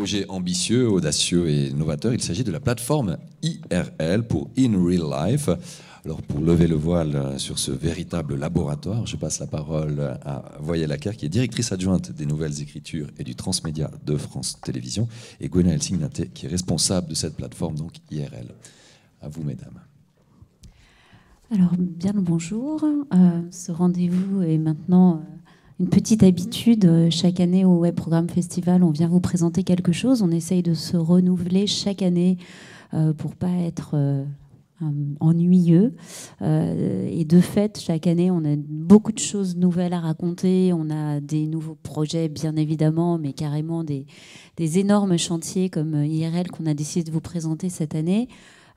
projet ambitieux, audacieux et novateur. Il s'agit de la plateforme IRL pour In Real Life. Alors pour lever le voile sur ce véritable laboratoire, je passe la parole à Voyelle Acker, qui est directrice adjointe des nouvelles écritures et du transmédia de France Télévisions, et Gwenaëlle Signaté, qui est responsable de cette plateforme, donc IRL. À vous, mesdames. Alors, bien le bonjour. Ce rendez-vous est maintenant une petite habitude. Chaque année au Web Programme Festival, on vient vous présenter quelque chose. On essaye de se renouveler chaque année pour pas être ennuyeux. Et de fait, chaque année, on a beaucoup de choses nouvelles à raconter. On a des nouveaux projets, bien évidemment, mais carrément des énormes chantiers comme IRL qu'on a décidé de vous présenter cette année.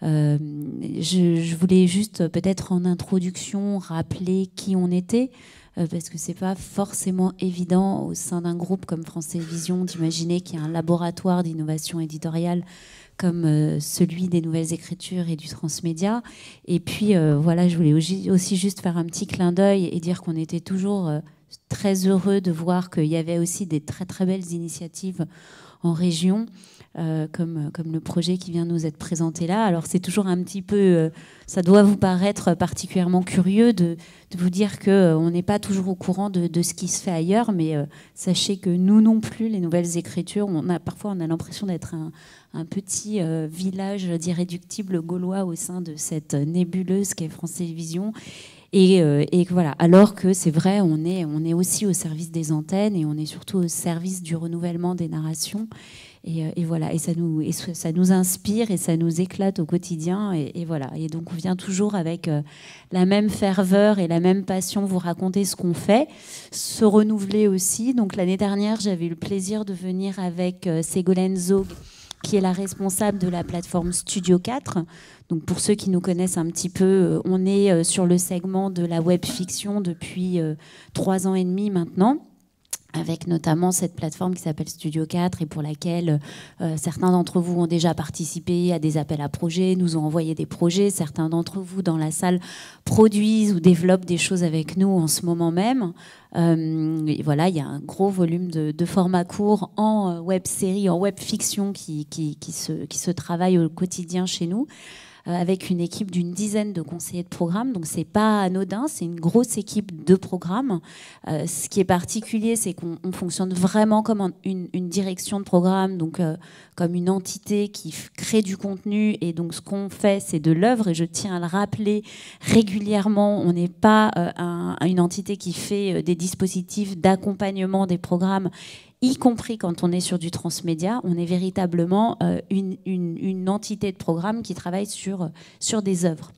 Je voulais juste peut-être en introduction rappeler qui on était, parce que c'est pas forcément évident au sein d'un groupe comme France Télévisions d'imaginer qu'il y a un laboratoire d'innovation éditoriale comme celui des nouvelles écritures et du transmédia. Et puis voilà, je voulais aussi juste faire un petit clin d'œil et dire qu'on était toujours très heureux de voir qu'il y avait aussi des très très belles initiatives en région. Comme le projet qui vient nous être présenté là. Alors c'est toujours un petit peu, ça doit vous paraître particulièrement curieux de vous dire qu'on n'est pas toujours au courant de ce qui se fait ailleurs, mais sachez que nous non plus, les nouvelles écritures, parfois on a l'impression d'être un petit village d'irréductibles gaulois au sein de cette nébuleuse qu'est France Télévisions. Et voilà, alors que c'est vrai, on est aussi au service des antennes et on est surtout au service du renouvellement des narrations. Et voilà, et ça nous inspire et ça nous éclate au quotidien. Et voilà, et donc on vient toujours avec la même ferveur et la même passion vous raconter ce qu'on fait, se renouveler aussi. Donc l'année dernière, j'avais eu le plaisir de venir avec Ségolène Zog, qui est la responsable de la plateforme Studio 4. Donc pour ceux qui nous connaissent un petit peu, on est sur le segment de la web fiction depuis 3 ans et demi maintenant, avec notamment cette plateforme qui s'appelle Studio 4 et pour laquelle certains d'entre vous ont déjà participé à des appels à projets, nous ont envoyé des projets. Certains d'entre vous dans la salle produisent ou développent des choses avec nous en ce moment même. Et voilà, il y a un gros volume de formats courts en web série, en web fiction qui se travaille au quotidien chez nous, avec une équipe d'une dizaine de conseillers de programme. Donc c'est pas anodin, c'est une grosse équipe de programme. Ce qui est particulier, c'est qu'on fonctionne vraiment comme une direction de programme, donc comme une entité qui crée du contenu. Et donc ce qu'on fait, c'est de l'œuvre, et je tiens à le rappeler régulièrement. On n'est pas une entité qui fait des dispositifs d'accompagnement des programmes, y compris quand on est sur du transmédia. On est véritablement une entité de programme qui travaille sur des œuvres.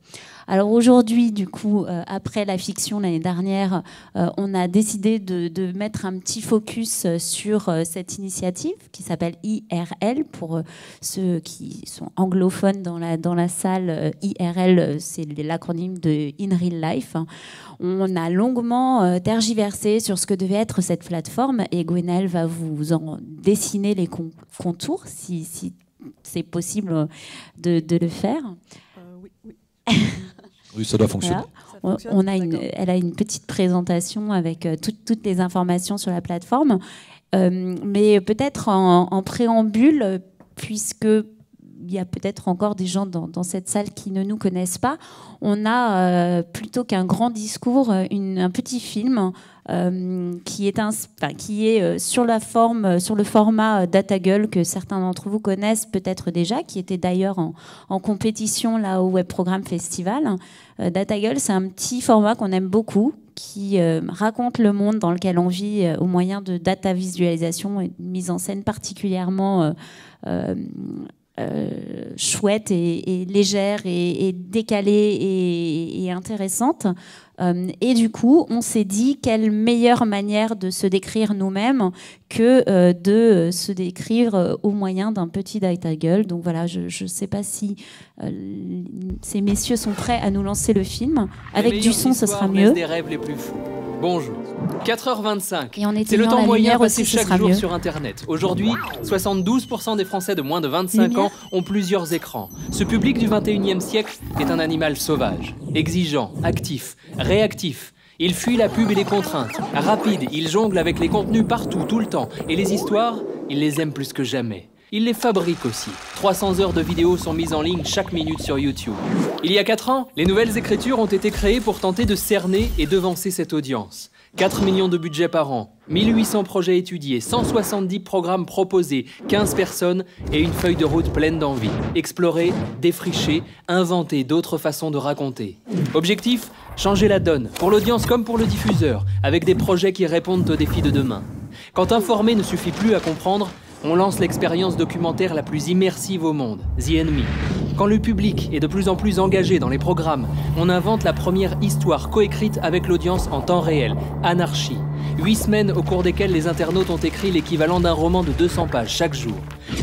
Alors aujourd'hui, du coup, après la fiction l'année dernière, on a décidé de mettre un petit focus sur cette initiative qui s'appelle IRL. Pour ceux qui sont anglophones dans la salle, IRL, c'est l'acronyme de In Real Life. On a longuement tergiversé sur ce que devait être cette plateforme, et Gwenaëlle va vous en dessiner les contours, si c'est possible de le faire. Oui. Oui, ça doit fonctionner. Voilà. Elle a une petite présentation avec toutes les informations sur la plateforme. Mais peut-être en préambule, puisque il y a peut-être encore des gens dans cette salle qui ne nous connaissent pas, on a plutôt qu'un grand discours, un petit film qui est sur le format DataGull, que certains d'entre vous connaissent peut-être déjà, qui était d'ailleurs en compétition là au Web Programme Festival. DataGull, c'est un petit format qu'on aime beaucoup, qui raconte le monde dans lequel on vit au moyen de data visualisation et de mise en scène particulièrement chouette et légère et décalée et intéressante. Et du coup, on s'est dit quelle meilleure manière de se décrire nous-mêmes que de se décrire au moyen d'un petit DataGull. Donc voilà, je ne sais pas si ces messieurs sont prêts à nous lancer le film. Avec du son, ce sera mieux. Des rêves les plus fous. Bonjour. 4h25. Et c'est le temps moyen passé aussi, chaque jour sur Internet. Aujourd'hui, 72% des Français de moins de 25 ans ont plusieurs écrans. Ce public du 21e siècle est un animal sauvage, exigeant, actif, réactif. Il fuit la pub et les contraintes. Rapide, il jongle avec les contenus partout, tout le temps. Et les histoires, il les aime plus que jamais. ils les fabriquent aussi. 300 heures de vidéos sont mises en ligne chaque minute sur YouTube. Il y a 4 ans, les nouvelles écritures ont été créées pour tenter de cerner et devancer cette audience. 4 millions de budget par an, 1800 projets étudiés, 170 programmes proposés, 15 personnes et une feuille de route pleine d'envie. Explorer, défricher, inventer d'autres façons de raconter. Objectif, changer la donne, pour l'audience comme pour le diffuseur, avec des projets qui répondent aux défis de demain. Quand informer ne suffit plus à comprendre, on lance l'expérience documentaire la plus immersive au monde, The Enemy. Quand le public est de plus en plus engagé dans les programmes, on invente la première histoire coécrite avec l'audience en temps réel, Anarchie. 8 semaines au cours desquelles les internautes ont écrit l'équivalent d'un roman de 200 pages chaque jour.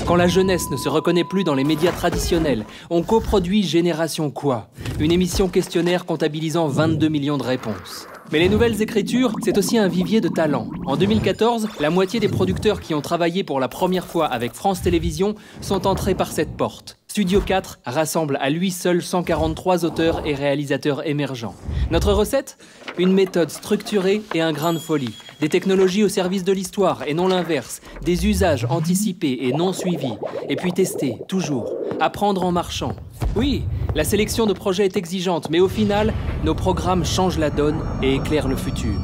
Quand la jeunesse ne se reconnaît plus dans les médias traditionnels, on coproduit Génération Quoi, une émission questionnaire comptabilisant 22 millions de réponses. Mais les nouvelles écritures, c'est aussi un vivier de talent. En 2014, la moitié des producteurs qui ont travaillé pour la première fois avec France Télévisions sont entrés par cette porte. Studio 4 rassemble à lui seul 143 auteurs et réalisateurs émergents. Notre recette ? Une méthode structurée et un grain de folie. Des technologies au service de l'histoire et non l'inverse. Des usages anticipés et non suivis. Et puis tester, toujours. Apprendre en marchant. Oui, la sélection de projets est exigeante, mais au final, nos programmes changent la donne et éclairent le futur.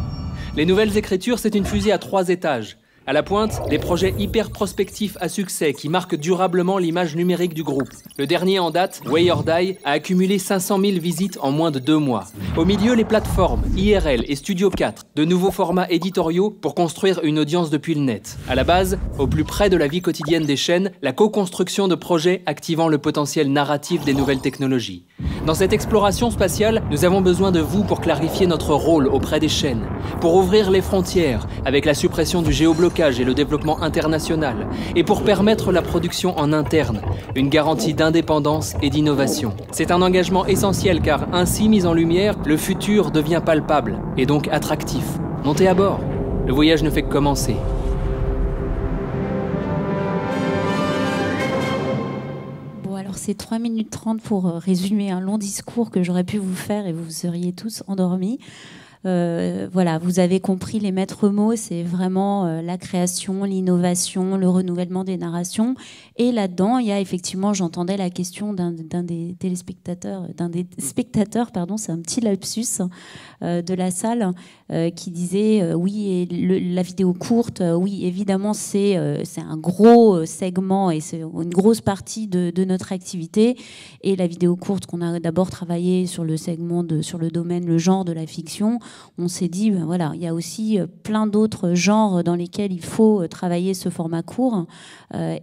Les nouvelles écritures, c'est une fusée à 3 étages. À la pointe, des projets hyper prospectifs à succès qui marquent durablement l'image numérique du groupe. Le dernier en date, Way or Die, a accumulé 500 000 visites en moins de 2 mois. Au milieu, les plateformes, IRL et Studio 4, de nouveaux formats éditoriaux pour construire une audience depuis le net. À la base, au plus près de la vie quotidienne des chaînes, la co-construction de projets activant le potentiel narratif des nouvelles technologies. Dans cette exploration spatiale, nous avons besoin de vous pour clarifier notre rôle auprès des chaînes, pour ouvrir les frontières avec la suppression du géoblocage et le développement international, et pour permettre la production en interne, une garantie d'indépendance et d'innovation. C'est un engagement essentiel car ainsi mis en lumière, le futur devient palpable et donc attractif. Montez à bord, le voyage ne fait que commencer. C'est 3 minutes 30 pour résumer un long discours que j'aurais pu vous faire et vous seriez tous endormis. Voilà, vous avez compris les maîtres mots, c'est vraiment la création, l'innovation, le renouvellement des narrations. Et là-dedans, il y a effectivement, j'entendais la question d'un des spectateurs, pardon, c'est un petit lapsus de la salle, qui disait oui, et la vidéo courte, oui, évidemment, c'est un gros segment et c'est une grosse partie de notre activité. Et la vidéo courte, qu'on a d'abord travaillé sur le segment, sur le domaine, le genre de la fiction, on s'est dit, ben voilà, il y a aussi plein d'autres genres dans lesquels il faut travailler ce format court.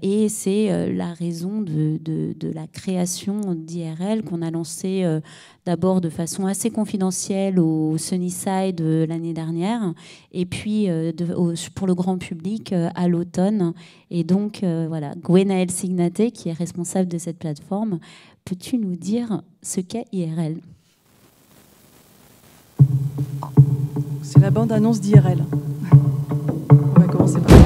Et c'est la raison de la création d'IRL qu'on a lancé d'abord de façon assez confidentielle au Sunnyside l'année dernière, et puis pour le grand public à l'automne. Et donc, voilà, Gwenaëlle Signaté, qui est responsable de cette plateforme, peux-tu nous dire ce qu'est IRL ? C'est la bande-annonce d'IRL. On va commencer par ça.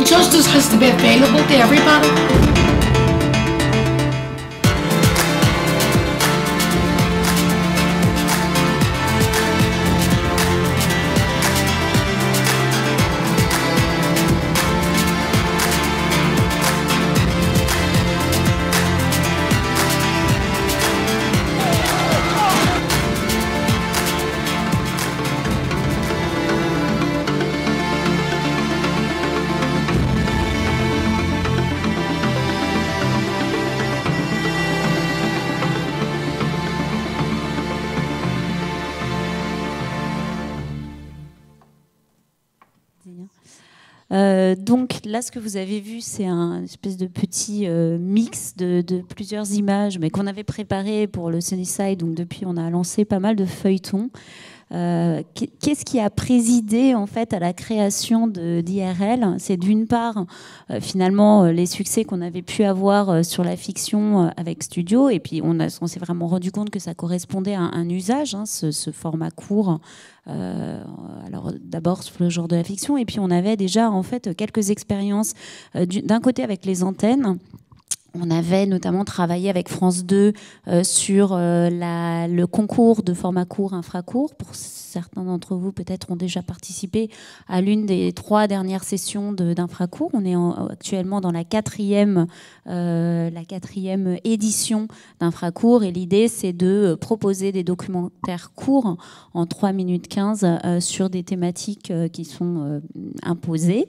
Justice has to be available to everybody. Donc là, ce que vous avez vu, c'est un espèce de petit mix de plusieurs images, mais qu'on avait préparé pour le Sunnyside. Donc depuis, on a lancé pas mal de feuilletons Qu'est-ce qui a présidé en fait à la création d'IRL? C'est d'une part finalement les succès qu'on avait pu avoir sur la fiction avec Studio, et puis on s'est vraiment rendu compte que ça correspondait à un usage, hein, ce format court. Alors d'abord sur le genre de la fiction, et puis on avait déjà en fait quelques expériences d'un côté avec les antennes. On avait notamment travaillé avec France 2 sur le concours de format court infracourt. Pour certains d'entre vous, peut-être, ont déjà participé à l'une des 3 dernières sessions d'infracourt. On est actuellement dans la quatrième édition d'infracourt. Et l'idée, c'est de proposer des documentaires courts en 3 minutes 15 sur des thématiques qui sont imposées,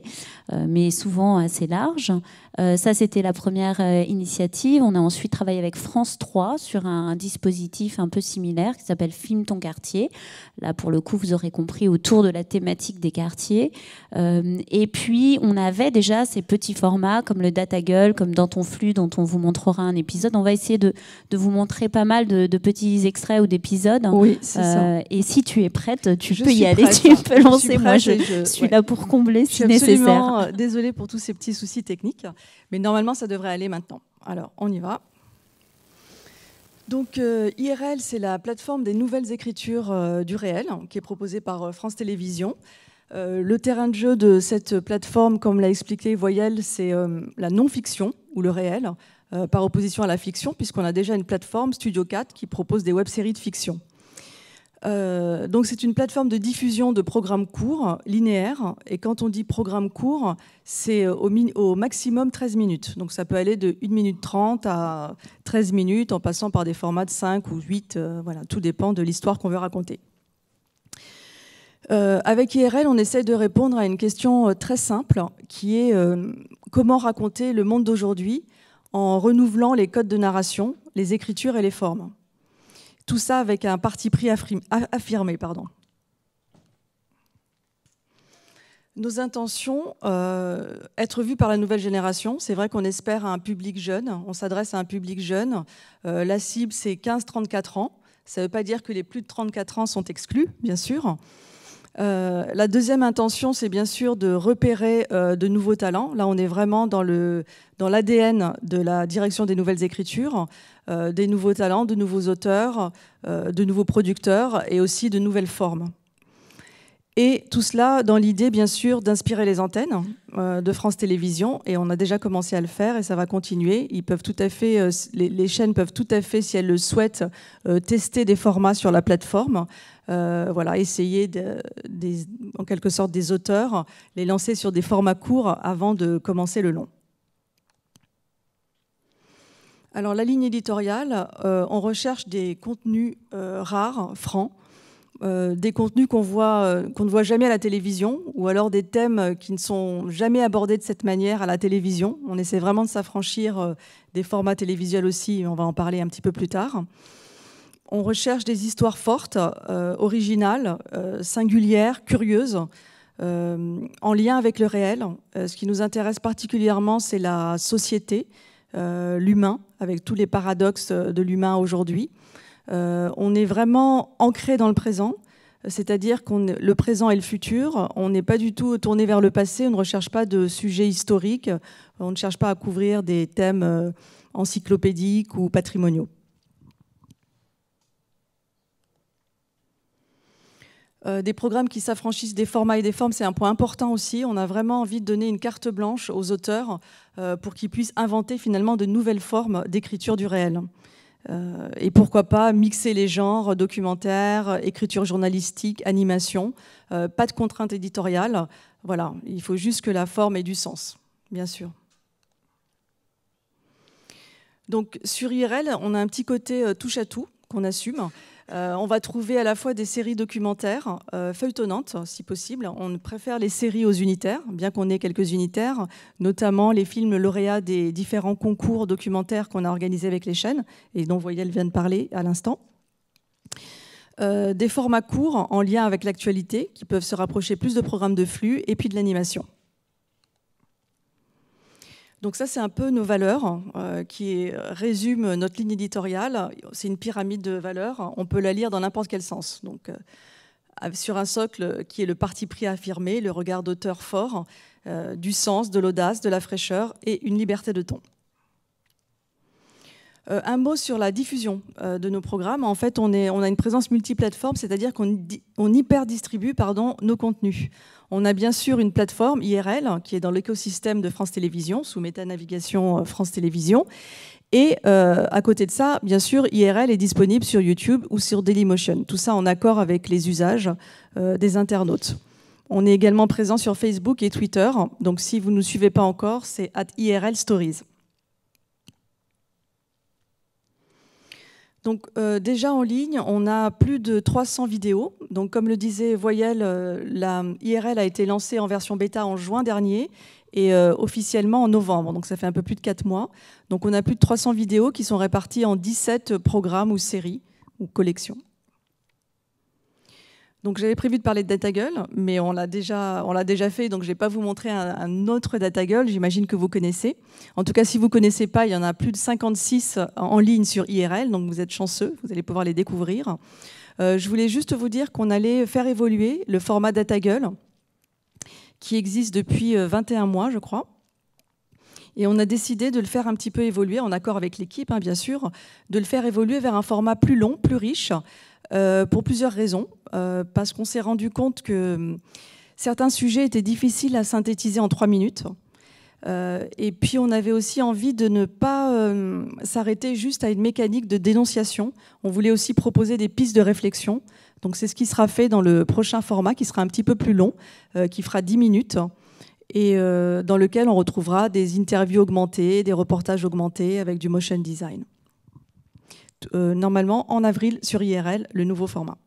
mais souvent assez larges. Ça, c'était la première initiative. On a ensuite travaillé avec France 3 sur un dispositif un peu similaire qui s'appelle Filme ton quartier. Là, pour le coup, vous aurez compris, autour de la thématique des quartiers. Et puis, on avait déjà ces petits formats comme le Data Gueule, comme Dans ton flux, dont on vous montrera un épisode. On va essayer de vous montrer pas mal de petits extraits ou d'épisodes. Oui, c'est ça. Et si tu es prête, tu peux y aller, tu peux lancer. Moi, je suis là pour combler si nécessaire. Je suis absolument désolée pour tous ces petits soucis techniques, mais normalement, ça devrait aller maintenant. Alors, on y va. Donc, IRL, c'est la plateforme des nouvelles écritures du réel, qui est proposée par France Télévisions. Le terrain de jeu de cette plateforme, comme l'a expliqué Voyelle, c'est la non-fiction ou le réel, par opposition à la fiction, puisqu'on a déjà une plateforme, Studio 4, qui propose des web-séries de fiction. Donc c'est une plateforme de diffusion de programmes courts, linéaires, et quand on dit programme court, c'est au maximum 13 minutes. Donc ça peut aller de 1 minute 30 à 13 minutes, en passant par des formats de 5 ou 8, voilà, tout dépend de l'histoire qu'on veut raconter. Avec IRL, on essaie de répondre à une question très simple, qui est comment raconter le monde d'aujourd'hui en renouvelant les codes de narration, les écritures et les formes. Tout ça avec un parti pris affirmé. Nos intentions, être vus par la nouvelle génération. C'est vrai qu'on espère à un public jeune, on s'adresse à un public jeune. La cible, c'est 15-34 ans. Ça ne veut pas dire que les plus de 34 ans sont exclus, bien sûr. La deuxième intention, c'est bien sûr de repérer de nouveaux talents. Là, on est vraiment dans l'ADN de la direction des nouvelles écritures, des nouveaux talents, de nouveaux auteurs, de nouveaux producteurs et aussi de nouvelles formes. Et tout cela dans l'idée, bien sûr, d'inspirer les antennes de France Télévisions. Et on a déjà commencé à le faire et ça va continuer. Ils peuvent tout à fait, les chaînes peuvent tout à fait, si elles le souhaitent, tester des formats sur la plateforme. Voilà, essayer en quelque sorte des auteurs, les lancer sur des formats courts avant de commencer le long. Alors la ligne éditoriale, on recherche des contenus rares, francs, des contenus qu'on ne voit jamais à la télévision, ou alors des thèmes qui ne sont jamais abordés de cette manière à la télévision. On essaie vraiment de s'affranchir des formats télévisuels aussi, on va en parler un petit peu plus tard. On recherche des histoires fortes, originales, singulières, curieuses, en lien avec le réel. Ce qui nous intéresse particulièrement, c'est la société, l'humain, avec tous les paradoxes de l'humain aujourd'hui. On est vraiment ancré dans le présent, c'est-à-dire que le présent et le futur, on n'est pas du tout tourné vers le passé, on ne recherche pas de sujets historiques, on ne cherche pas à couvrir des thèmes encyclopédiques ou patrimoniaux. Des programmes qui s'affranchissent des formats et des formes, c'est un point important aussi. On a vraiment envie de donner une carte blanche aux auteurs pour qu'ils puissent inventer finalement de nouvelles formes d'écriture du réel. Et pourquoi pas mixer les genres, documentaire, écriture journalistique, animation. Pas de contrainte éditoriale. Voilà, il faut juste que la forme ait du sens, bien sûr. Donc sur IRL, on a un petit côté touche à tout qu'on assume. On va trouver à la fois des séries documentaires feuilletonnantes, si possible. On préfère les séries aux unitaires, bien qu'on ait quelques unitaires, notamment les films lauréats des différents concours documentaires qu'on a organisés avec les chaînes, et dont Voyelle vient de parler à l'instant. Des formats courts en lien avec l'actualité, qui peuvent se rapprocher plus de programmes de flux, et puis de l'animation. Donc ça, c'est un peu nos valeurs qui résument notre ligne éditoriale. C'est une pyramide de valeurs. On peut la lire dans n'importe quel sens. Donc, sur un socle qui est le parti pris affirmé, le regard d'auteur fort, du sens, de l'audace, de la fraîcheur et une liberté de ton. Un mot sur la diffusion de nos programmes. En fait, on a une présence multiplateforme, c'est-à-dire qu'on hyper-distribue nos contenus. On a bien sûr une plateforme IRL qui est dans l'écosystème de France Télévisions, sous méta-navigation France Télévisions. Et à côté de ça, bien sûr, IRL est disponible sur YouTube ou sur Dailymotion. Tout ça en accord avec les usages des internautes. On est également présent sur Facebook et Twitter. Donc si vous ne nous suivez pas encore, c'est @IRL-Stories. Donc déjà en ligne, on a plus de 300 vidéos. Donc comme le disait Voyelle, la IRL a été lancée en version bêta en juin dernier et officiellement en novembre. Donc ça fait un peu plus de 4 mois. Donc on a plus de 300 vidéos qui sont réparties en 17 programmes ou séries ou collections. Donc j'avais prévu de parler de DataGull, mais on l'a déjà fait, donc je ne vais pas vous montrer un autre DataGull, j'imagine que vous connaissez. En tout cas, si vous ne connaissez pas, il y en a plus de 56 en ligne sur IRL, donc vous êtes chanceux, vous allez pouvoir les découvrir. Je voulais juste vous dire qu'on allait faire évoluer le format DataGull, qui existe depuis 21 mois, je crois. Et on a décidé de le faire un petit peu évoluer, en accord avec l'équipe, bien sûr, de le faire évoluer vers un format plus long, plus riche, pour plusieurs raisons. Parce qu'on s'est rendu compte que certains sujets étaient difficiles à synthétiser en 3 minutes. Et puis on avait aussi envie de ne pas s'arrêter juste à une mécanique de dénonciation. On voulait aussi proposer des pistes de réflexion. Donc c'est ce qui sera fait dans le prochain format, qui sera un petit peu plus long, qui fera 10 minutes, et dans lequel on retrouvera des interviews augmentées, des reportages augmentés avec du motion design. Normalement, en avril, sur IRL, le nouveau format.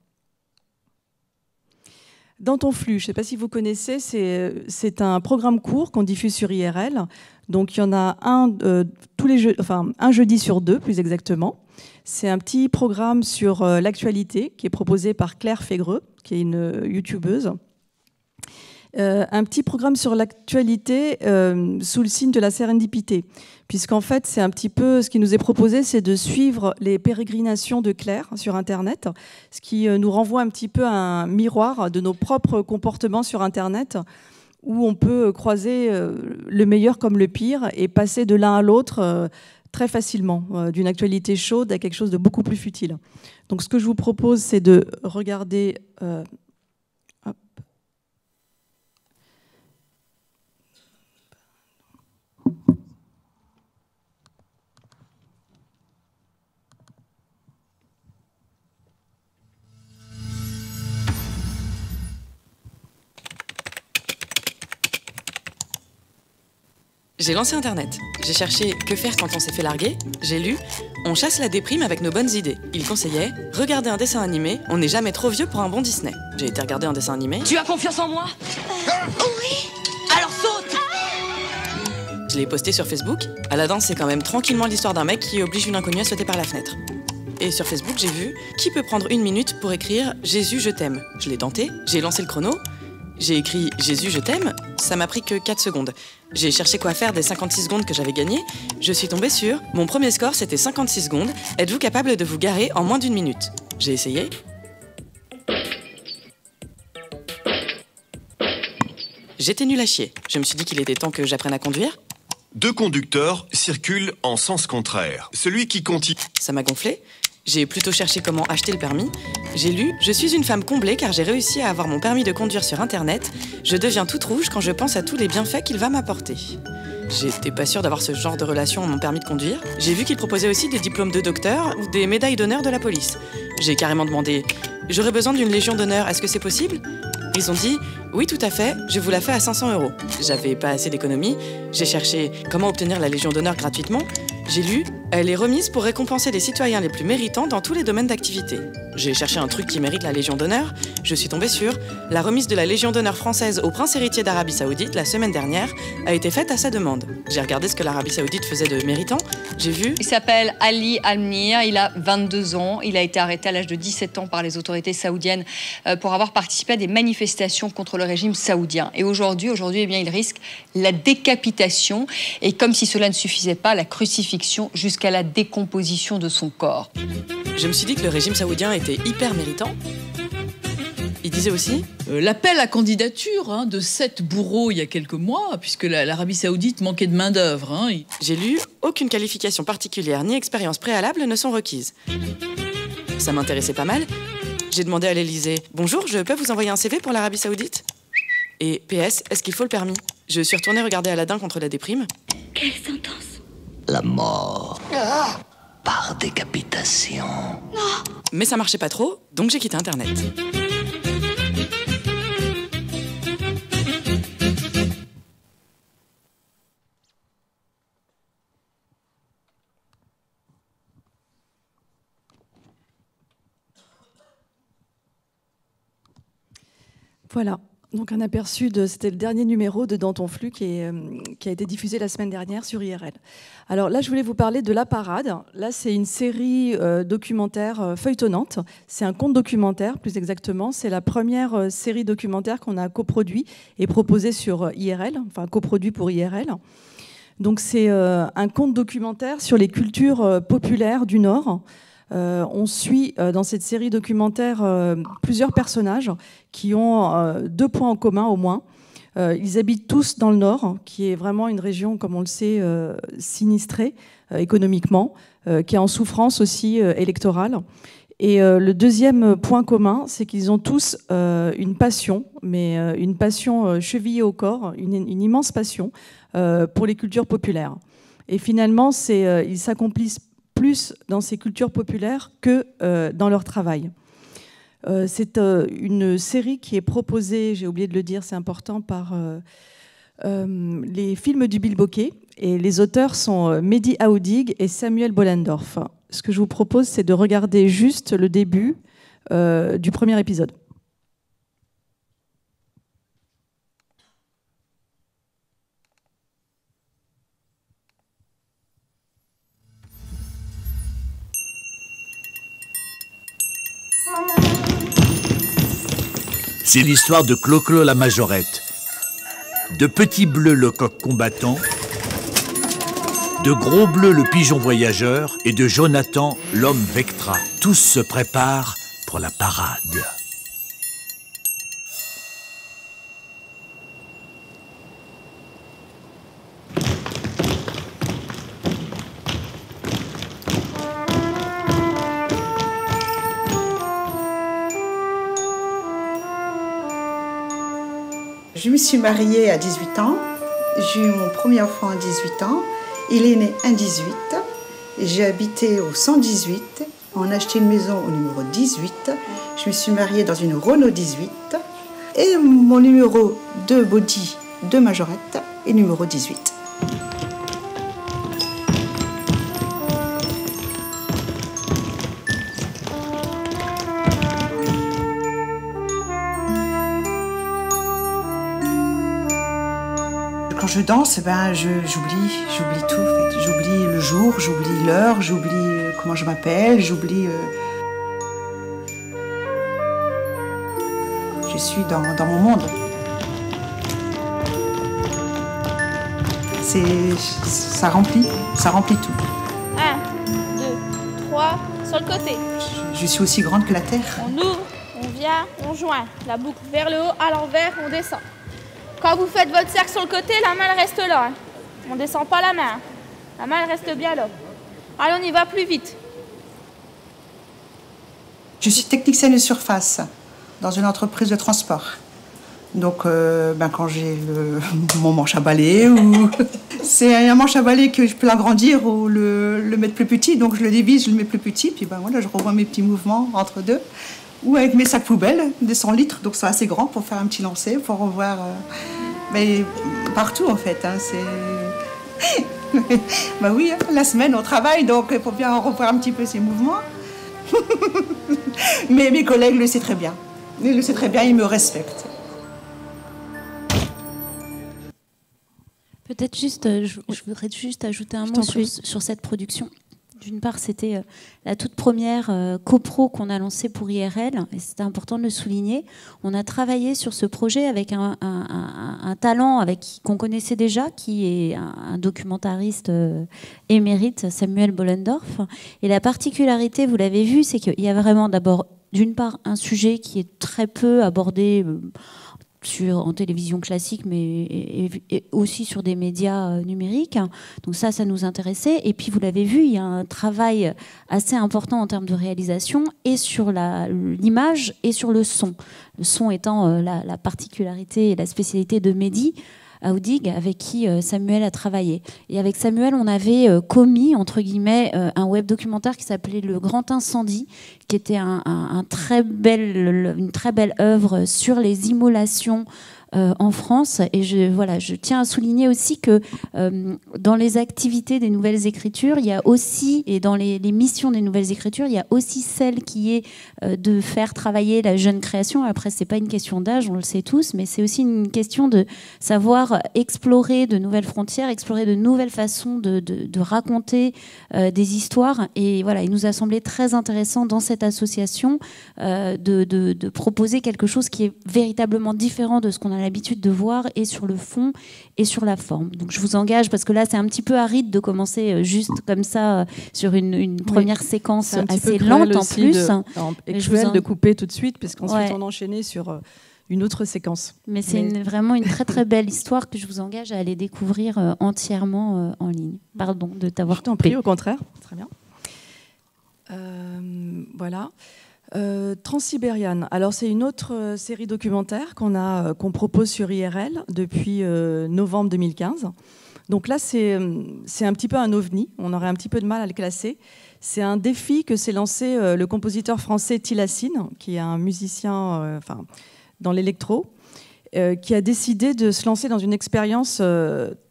Dans ton flux, je ne sais pas si vous connaissez, c'est un programme court qu'on diffuse sur IRL. Donc il y en a un jeudi sur 2, plus exactement. C'est un petit programme sur l'actualité qui est proposé par Claire Fégreux, qui est une youtubeuse. Un petit programme sur l'actualité sous le signe de la sérendipité, puisqu'en fait, c'est un petit peu ce qui nous est proposé, c'est de suivre les pérégrinations de Claire sur Internet, ce qui nous renvoie un petit peu à un miroir de nos propres comportements sur Internet, où on peut croiser le meilleur comme le pire et passer de l'un à l'autre très facilement, d'une actualité chaude à quelque chose de beaucoup plus futile. Donc ce que je vous propose, c'est de regarder... J'ai lancé Internet. J'ai cherché « Que faire quand on s'est fait larguer ?» J'ai lu « On chasse la déprime avec nos bonnes idées ». Il conseillait « Regardez un dessin animé, on n'est jamais trop vieux pour un bon Disney ». J'ai été regarder un dessin animé. Tu as confiance en moi? Oui. Alors saute. Je l'ai posté sur Facebook. Aladdin, c'est quand même tranquillement l'histoire d'un mec qui oblige une inconnue à sauter par la fenêtre. Et sur Facebook, j'ai vu « Qui peut prendre 1 minute pour écrire « Jésus, je t'aime » Je l'ai tenté, j'ai lancé le chrono. J'ai écrit « Jésus, je t'aime », ça m'a pris que 4 secondes. J'ai cherché quoi faire des 56 secondes que j'avais gagnées. Je suis tombée sur « Mon premier score, c'était 56 secondes. Êtes-vous capable de vous garer en moins d'1 minute ?» J'ai essayé. J'étais nulle à chier. Je me suis dit qu'il était temps que j'apprenne à conduire. 2 conducteurs circulent en sens contraire. Celui qui continue... Ça m'a gonflé. J'ai plutôt cherché comment acheter le permis. J'ai lu « Je suis une femme comblée car j'ai réussi à avoir mon permis de conduire sur Internet. Je deviens toute rouge quand je pense à tous les bienfaits qu'il va m'apporter. » J'étais pas sûre d'avoir ce genre de relation à mon permis de conduire. J'ai vu qu'il proposait aussi des diplômes de docteur ou des médailles d'honneur de la police. J'ai carrément demandé « J'aurais besoin d'une légion d'honneur, est-ce que c'est possible ?» Ils ont dit « Oui, tout à fait, je vous la fais à 500 €. » J'avais pas assez d'économies. J'ai cherché comment obtenir la légion d'honneur gratuitement. J'ai lu « Elle est remise pour récompenser les citoyens les plus méritants dans tous les domaines d'activité. » J'ai cherché un truc qui mérite la Légion d'honneur. Je suis tombée sur « La remise de la Légion d'honneur française au prince héritier d'Arabie Saoudite la semaine dernière a été faite à sa demande. » J'ai regardé ce que l'Arabie Saoudite faisait de méritant. J'ai vu... Il s'appelle Ali Al-Munir, il a 22 ans. Il a été arrêté à l'âge de 17 ans par les autorités saoudiennes pour avoir participé à des manifestations contre le régime saoudien. Et aujourd'hui, eh bien, il risque la décapitation et, comme si cela ne suffisait pas, la crucifixion jusqu'à la décomposition de son corps. Je me suis dit que le régime saoudien était hyper méritant. Il disait aussi l'appel à candidature de 7 bourreaux il y a quelques mois, puisque l'Arabie Saoudite manquait de main-d'œuvre. J'ai lu aucune qualification particulière ni expérience préalable ne sont requises. Ça m'intéressait pas mal. J'ai demandé à l'Élysée bonjour, je peux vous envoyer un CV pour l'Arabie Saoudite? Et PS, est-ce qu'il faut le permis? Je suis retournée regarder Aladdin contre la déprime. Quelle sentence? La mort. Par décapitation. Non. Mais ça marchait pas trop, donc j'ai quitté Internet. Voilà, donc un aperçu c'était le dernier numéro de Dans ton flux qui a été diffusé la semaine dernière sur IRL. Alors là, je voulais vous parler de La Parade. Là, c'est une série documentaire feuilletonnante. C'est un conte documentaire, plus exactement. C'est la première série documentaire qu'on a coproduit et proposée sur IRL, enfin coproduit pour IRL. Donc c'est un conte documentaire sur les cultures populaires du Nord. On suit dans cette série documentaire plusieurs personnages qui ont 2 points en commun au moins. Ils habitent tous dans le Nord, qui est vraiment une région, comme on le sait, sinistrée économiquement, qui est en souffrance aussi électorale. Et le deuxième point commun, c'est qu'ils ont tous une passion, mais une passion chevillée au corps, une immense passion pour les cultures populaires. Et finalement, ils s'accomplissent plus dans ces cultures populaires que dans leur travail. C'est une série qui est proposée, j'ai oublié de le dire, c'est important, par les films du Bilboquet. Et les auteurs sont Mehdi Aoudig et Samuel Bollendorf. Ce que je vous propose, c'est de regarder juste le début du premier épisode. C'est l'histoire de Clo-Clo la Majorette, de Petit Bleu le coq combattant, de Gros Bleu le pigeon voyageur et de Jonathan l'homme Vectra. Tous se préparent pour la parade. Je me suis mariée à 18 ans, j'ai eu mon premier enfant à 18 ans, il est né en 18, j'ai habité au 118, on a acheté une maison au numéro 18, je me suis mariée dans une Renault 18, et mon numéro de body de Majorette est numéro 18. Quand je danse, j'oublie tout. En fait. J'oublie le jour, j'oublie l'heure, j'oublie comment je m'appelle, j'oublie. Je suis dans mon monde. Ça remplit tout. 1, 2, 3, sur le côté. Je suis aussi grande que la terre. On ouvre, on vient, on joint. La boucle vers le haut, à l'envers, on descend. Quand vous faites votre cercle sur le côté, la main elle reste là. On ne descend pas la main. La main elle reste bien là. Allez, on y va plus vite. Je suis technicienne de surface dans une entreprise de transport. Donc, quand j'ai mon manche à balai, c'est un manche à balai que je peux l'agrandir ou le mettre plus petit. Donc, je le divise, je le mets plus petit. Puis, voilà, je revois mes petits mouvements entre deux. Ou avec mes sacs poubelles, des 100 litres, donc c'est assez grand pour faire un petit lancer, pour revoir mais partout en fait. Oui, la semaine on travaille, donc il faut bien revoir un petit peu ces mouvements. Mais mes collègues le savent très bien. Ils le savent très bien, ils me respectent. Peut-être juste, je voudrais juste ajouter un mot sur cette production. D'une part, c'était la toute première copro qu'on a lancée pour IRL, et c'était important de le souligner. On a travaillé sur ce projet avec un talent qu'on connaissait déjà, qui est un documentariste émérite, Samuel Bollendorf. Et la particularité, vous l'avez vu, c'est qu'il y a vraiment d'abord d'une part un sujet qui est très peu abordé en télévision classique, mais et aussi sur des médias numériques. Donc ça nous intéressait. Et puis, vous l'avez vu, il y a un travail assez important en termes de réalisation, et sur l'image et sur le son. Le son étant la particularité et la spécialité de Mehdi Aoudig, avec qui Samuel a travaillé. Et avec Samuel, on avait commis, entre guillemets, un web documentaire qui s'appelait Le Grand Incendie, qui était une très belle œuvre sur les immolations en France. Et je tiens à souligner aussi que dans les activités des Nouvelles Écritures, il y a aussi, et dans les missions des Nouvelles Écritures, il y a aussi celle qui est de faire travailler la jeune création. Après, c'est pas une question d'âge, on le sait tous, mais c'est aussi une question de savoir explorer de nouvelles frontières, explorer de nouvelles façons de raconter des histoires. Et voilà, il nous a semblé très intéressant dans cette association de proposer quelque chose qui est véritablement différent de ce qu'on a l'habitude de voir, et sur le fond et sur la forme. Donc je vous engage, parce que là c'est un petit peu aride de commencer juste comme ça sur une première séquence assez lente en plus. Et cruel de couper tout de suite, parce qu'ensuite on enchaînait sur une autre séquence. Mais c'est vraiment une très très belle histoire que je vous engage à aller découvrir entièrement en ligne. Pardon de t'avoir coupé. Je t'en prie, au contraire. Très bien. Voilà. Transsibériane. Alors c'est une autre série documentaire qu'on propose sur IRL depuis novembre 2015. Donc là c'est un petit peu un ovni. On aurait un petit peu de mal à le classer. C'est un défi que s'est lancé le compositeur français Tilassine, qui est un musicien dans l'électro, qui a décidé de se lancer dans une expérience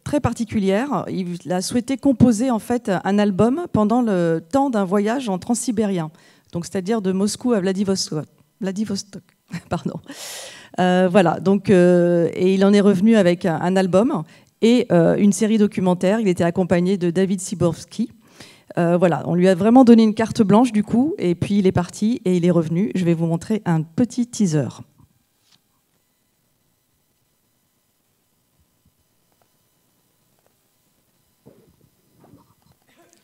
très particulière. Il a souhaité composer en fait un album pendant le temps d'un voyage en transsibérien. Donc, c'est-à-dire de Moscou à Vladivostok. Pardon. Voilà. Donc, et il en est revenu avec un album et une série documentaire. Il était accompagné de David Siborski. Voilà. On lui a vraiment donné une carte blanche du coup. Et puis, il est parti et il est revenu. Je vais vous montrer un petit teaser.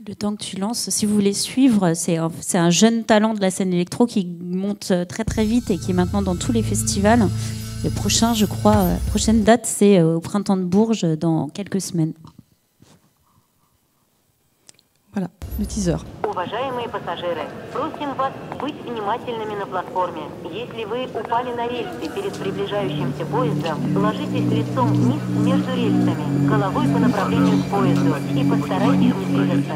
Le temps que tu lances, si vous voulez suivre, c'est un jeune talent de la scène électro qui monte très très vite et qui est maintenant dans tous les festivals. Le prochain, je crois, prochaine date, c'est au Printemps de Bourges dans quelques semaines. Voilà, le teaser. Уважаемые пассажиры, просим вас быть внимательными на платформе. Если вы упали на рельсы перед приближающимся поездом, ложитесь лицом вниз между рельсами, головой по направлению к поезду и постарайтесь не двигаться.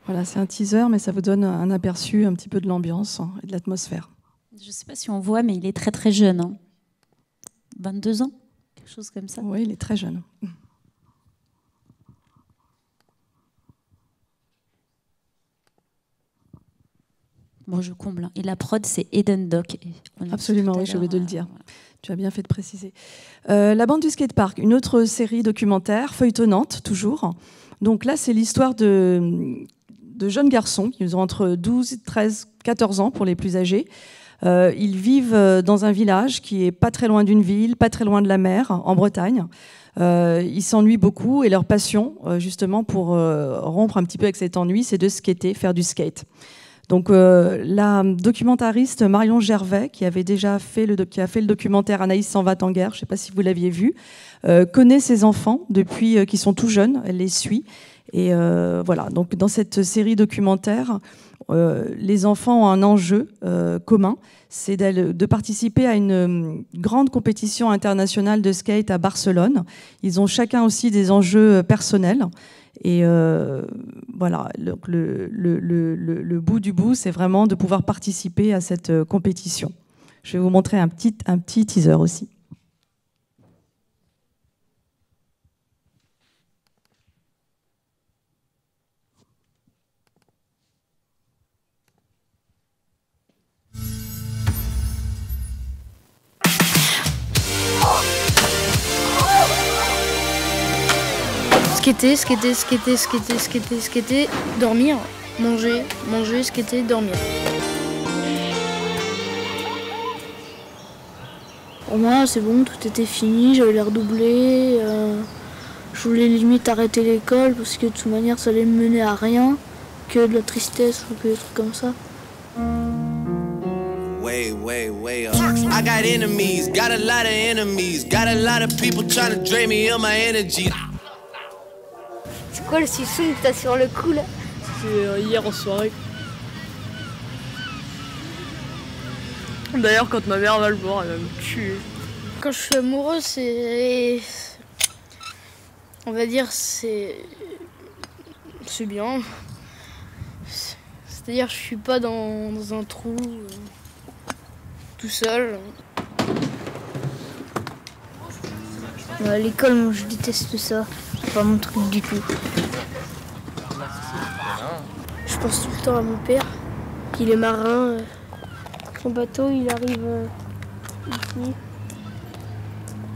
Voilà, c'est un teaser, mais ça vous donne un aperçu un petit peu de l'ambiance et de l'atmosphère. Je ne sais pas si on voit, mais il est très très jeune. Hein. 22 ans, quelque chose comme ça. Oui, il est très jeune. Bon, je comble. Hein. Et la prod, c'est Eden Doc. Absolument, oui, je vais de le dire. Voilà. Tu as bien fait de préciser. La bande du skatepark, une autre série documentaire, feuilletonnante, toujours. Donc là, c'est l'histoire de jeunes garçons qui ont entre 12, 13, 14 ans pour les plus âgés. Ils vivent dans un village qui est pas très loin d'une ville, pas très loin de la mer, en Bretagne. Ils s'ennuient beaucoup et leur passion, justement, pour rompre un petit peu avec cet ennui, c'est de skater, faire du skate. Donc la documentariste Marion Gervais, qui avait déjà fait qui a fait le documentaire Anaïs s'en va en guerre, je ne sais pas si vous l'aviez vu, connaît ses enfants depuis qu'ils sont tout jeunes, elle les suit. Et voilà, donc dans cette série documentaire, les enfants ont un enjeu commun, c'est de participer à une grande compétition internationale de skate à Barcelone. Ils ont chacun aussi des enjeux personnels. Et voilà, le bout du bout, c'est vraiment de pouvoir participer à cette compétition. Je vais vous montrer un petit teaser aussi. skater, dormir, manger, skater, dormir. Pour moi, c'est bon, tout était fini, j'avais l'air doublé. Je voulais limite arrêter l'école parce que de toute manière, ça allait me mener à rien, que de la tristesse ou que des trucs comme ça. Way up. I got enemies, got a lot of enemies, got a lot of people trying to drain me of my energy. C'est quoi le suçon que t'as sur le cou là? C'est hier en soirée. D'ailleurs, quand ma mère va le voir, elle va me tuer. Quand je suis amoureuse, c'est... On va dire, c'est bien. C'est-à-dire, je suis pas dans un trou, tout seul. L'école, moi, je déteste ça. C'est pas mon truc du tout. Je pense tout le temps à mon père. Il est marin. Son bateau, il arrive ici.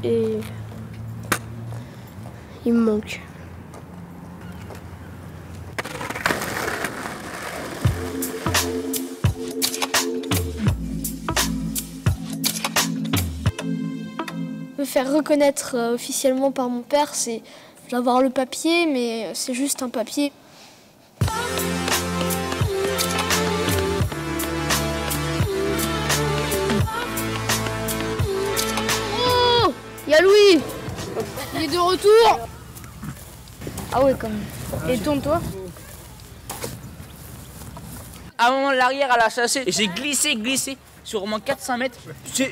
Et il me manque. Me faire reconnaître officiellement par mon père, c'est d'avoir le papier, mais c'est juste un papier. Oh, y a Louis. Il est de retour. Ah ouais, quand même. Et tourne-toi. À un moment, l'arrière, elle a chassé. Et j'ai glissé sur au moins 400 mètres.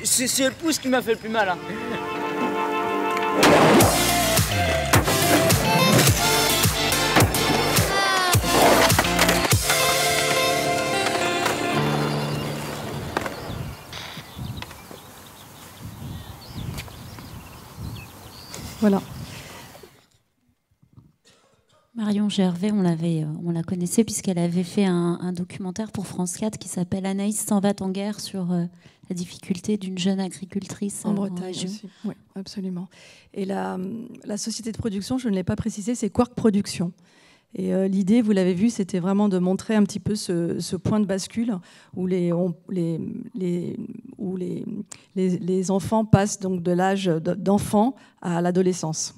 C'est le pouce qui m'a fait le plus mal. Hein. Voilà. Marion Gervais, on la connaissait puisqu'elle avait fait un documentaire pour France 4 qui s'appelle Anaïs s'en va en guerre sur la difficulté d'une jeune agricultrice en Bretagne aussi. Oui, absolument. Et la société de production, je ne l'ai pas précisé, c'est Quark Productions. Et l'idée, vous l'avez vu, c'était vraiment de montrer un petit peu ce point de bascule où les enfants passent donc de l'âge d'enfant à l'adolescence.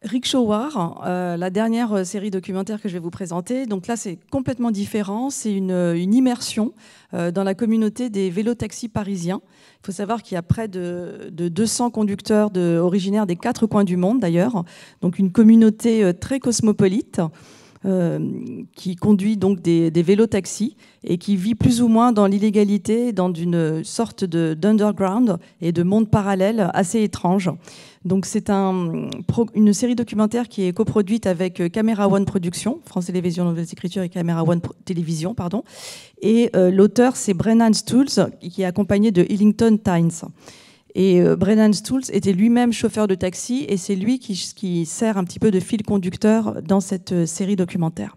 Rickshaw War, la dernière série documentaire que je vais vous présenter. Donc là, c'est complètement différent. C'est une immersion dans la communauté des vélotaxis parisiens. Il faut savoir qu'il y a près de 200 conducteurs originaires des 4 coins du monde, d'ailleurs. Donc une communauté très cosmopolite qui conduit donc des vélotaxis et qui vit plus ou moins dans l'illégalité, dans une sorte d'underground et de monde parallèle assez étrange. Donc c'est une série documentaire qui est coproduite avec Camera One Productions, France Télévisions Nouvelles Écritures et Camera One Télévision, pardon. Et l'auteur, c'est Brennan Stools, qui est accompagné de Ellington Tynes. Et Brennan Stools était lui-même chauffeur de taxi et c'est lui qui sert un petit peu de fil conducteur dans cette série documentaire.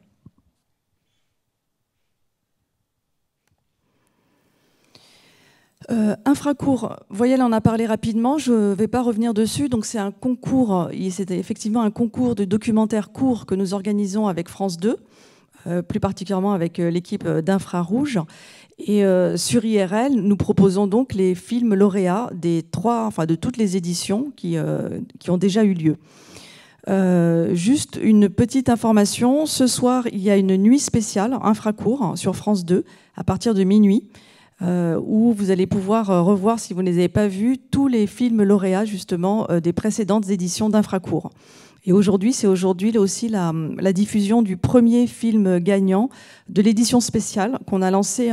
Infracourt, Voyelle en a parlé rapidement, je ne vais pas revenir dessus. Donc c'est un concours, c'était effectivement un concours de documentaires courts que nous organisons avec France 2, plus particulièrement avec l'équipe d'Infrarouge. Et sur IRL, nous proposons donc les films lauréats de toutes les éditions qui ont déjà eu lieu. Juste une petite information, ce soir il y a une nuit spéciale Infracourt sur France 2 à partir de minuit. Où vous allez pouvoir revoir, si vous ne les avez pas vus, tous les films lauréats justement des précédentes éditions d'Infracourt. Et aujourd'hui, c'est aussi la diffusion du premier film gagnant de l'édition spéciale qu'on a lancée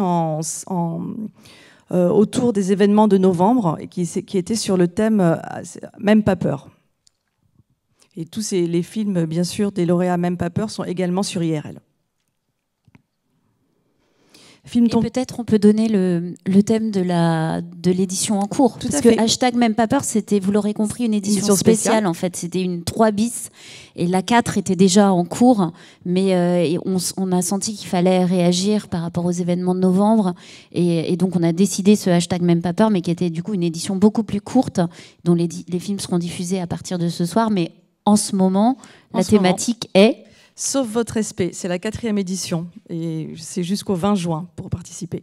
autour des événements de novembre et qui était sur le thème Même pas peur. Et tous les films, bien sûr, des lauréats Même pas peur sont également sur IRL. Et peut-être on peut donner le thème de l'édition en cours. Tout parce à que fait. hashtag même pas peur, c'était, vous l'aurez compris, une édition spéciale en fait. C'était une 3 bis et la 4 était déjà en cours, mais on a senti qu'il fallait réagir par rapport aux événements de novembre et donc on a décidé ce hashtag même pas peur, mais qui était du coup une édition beaucoup plus courte, dont les films seront diffusés à partir de ce soir. Mais en ce moment, la thématique est... Sauf votre respect, c'est la 4e édition et c'est jusqu'au 20 juin pour participer.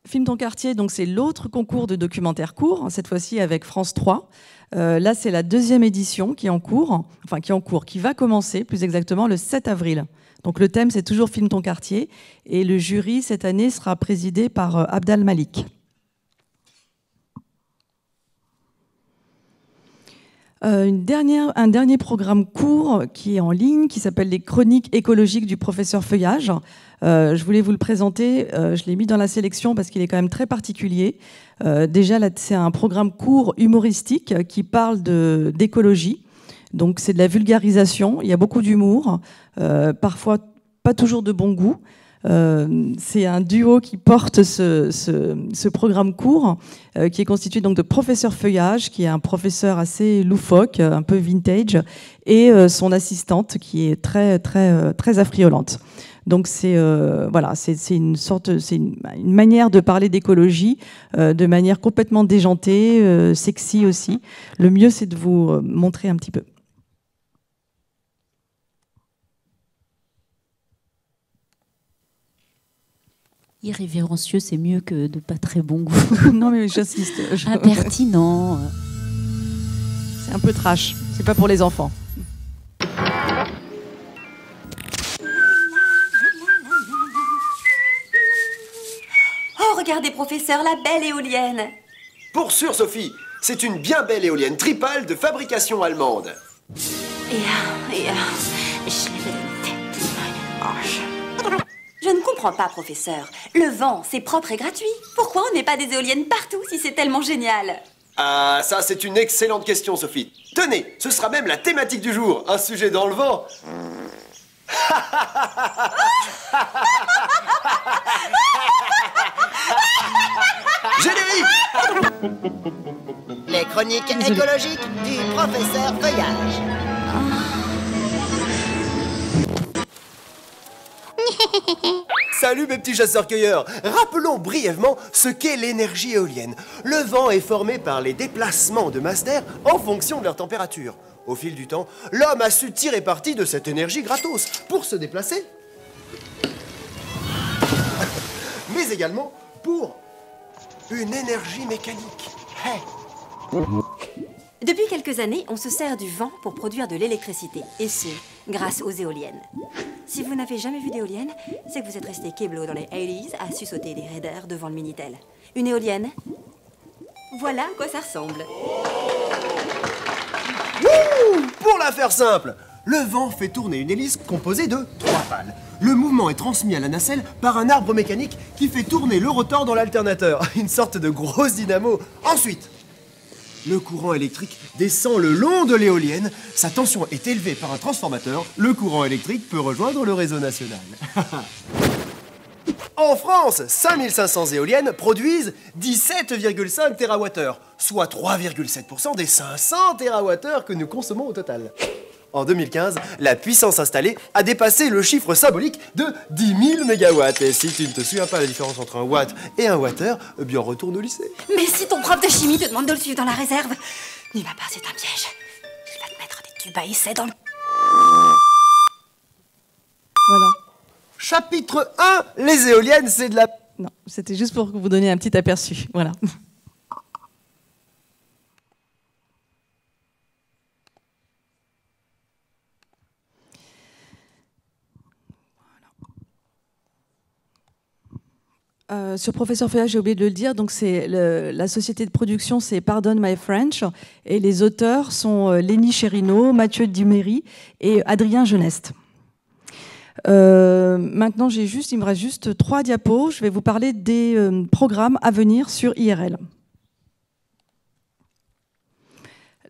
Filme ton quartier, donc c'est l'autre concours de documentaire court, cette fois-ci avec France 3. Là, c'est la 2e édition qui est en cours, qui va commencer plus exactement le 7 avril. Donc le thème, c'est toujours Filme ton quartier et le jury cette année sera présidé par Abdal Malik. Un dernier programme court qui est en ligne, qui s'appelle les Chroniques écologiques du professeur Feuillage. Je voulais vous le présenter, je l'ai mis dans la sélection parce qu'il est quand même très particulier. Déjà, là, c'est un programme court humoristique qui parle d'écologie. Donc c'est de la vulgarisation, il y a beaucoup d'humour, parfois pas toujours de bon goût. C'est un duo qui porte ce programme court qui est constitué donc de professeur Feuillage, qui est un professeur assez loufoque, un peu vintage, et son assistante qui est très très très affriolante. Donc c'est une manière de parler d'écologie de manière complètement déjantée, sexy aussi. Le mieux, c'est de vous montrer un petit peu. Irrévérencieux, c'est mieux que de pas très bon goût. Non, mais j'insiste. Impertinent. C'est un peu trash. C'est pas pour les enfants. Oh, regardez, professeur, la belle éolienne. Pour sûr, Sophie, c'est une bien belle éolienne tripale de fabrication allemande. Je ne comprends pas, professeur. Le vent, c'est propre et gratuit. Pourquoi on met pas des éoliennes partout si c'est tellement génial? Ah, ça, c'est une excellente question, Sophie. Tenez, ce sera même la thématique du jour. Un sujet dans le vent. Générique! Les chroniques écologiques du professeur Feuillage. Salut mes petits chasseurs-cueilleurs. Rappelons brièvement ce qu'est l'énergie éolienne. Le vent est formé par les déplacements de masses d'air en fonction de leur température. Au fil du temps, l'homme a su tirer parti de cette énergie gratos pour se déplacer, mais également pour une énergie mécanique. Hey. Depuis quelques années, on se sert du vent pour produire de l'électricité, et ce, grâce aux éoliennes. Si vous n'avez jamais vu d'éolienne, c'est que vous êtes resté keblo dans les 80s à sussauter des raiders devant le Minitel. Une éolienne, voilà à quoi ça ressemble. Wouh! Pour la faire simple, le vent fait tourner une hélice composée de 3 pales. Le mouvement est transmis à la nacelle par un arbre mécanique qui fait tourner le rotor dans l'alternateur, une sorte de grosse dynamo. Ensuite, le courant électrique descend le long de l'éolienne. Sa tension est élevée par un transformateur. Le courant électrique peut rejoindre le réseau national. En France, 5500 éoliennes produisent 17,5 TWh, soit 3,7% des 500 TWh que nous consommons au total. En 2015, la puissance installée a dépassé le chiffre symbolique de 10 000 MW. Et si tu ne te souviens pas la différence entre un watt et un wattheure, eh bien retourne au lycée. Mais si ton prof de chimie te demande de le suivre dans la réserve, n'y va pas, c'est un piège. Il va te mettre des tubes à essai dans le... Voilà. Chapitre 1, les éoliennes, c'est de la... Non, c'était juste pour vous donner un petit aperçu. Voilà. Sur Professeur Feuillage, j'ai oublié de le dire, donc c'est la société de production, c'est Pardon My French, et les auteurs sont Lénie Chérino, Mathieu Duméry et Adrien Geneste. Maintenant, il me reste juste 3 diapos. Je vais vous parler des programmes à venir sur IRL.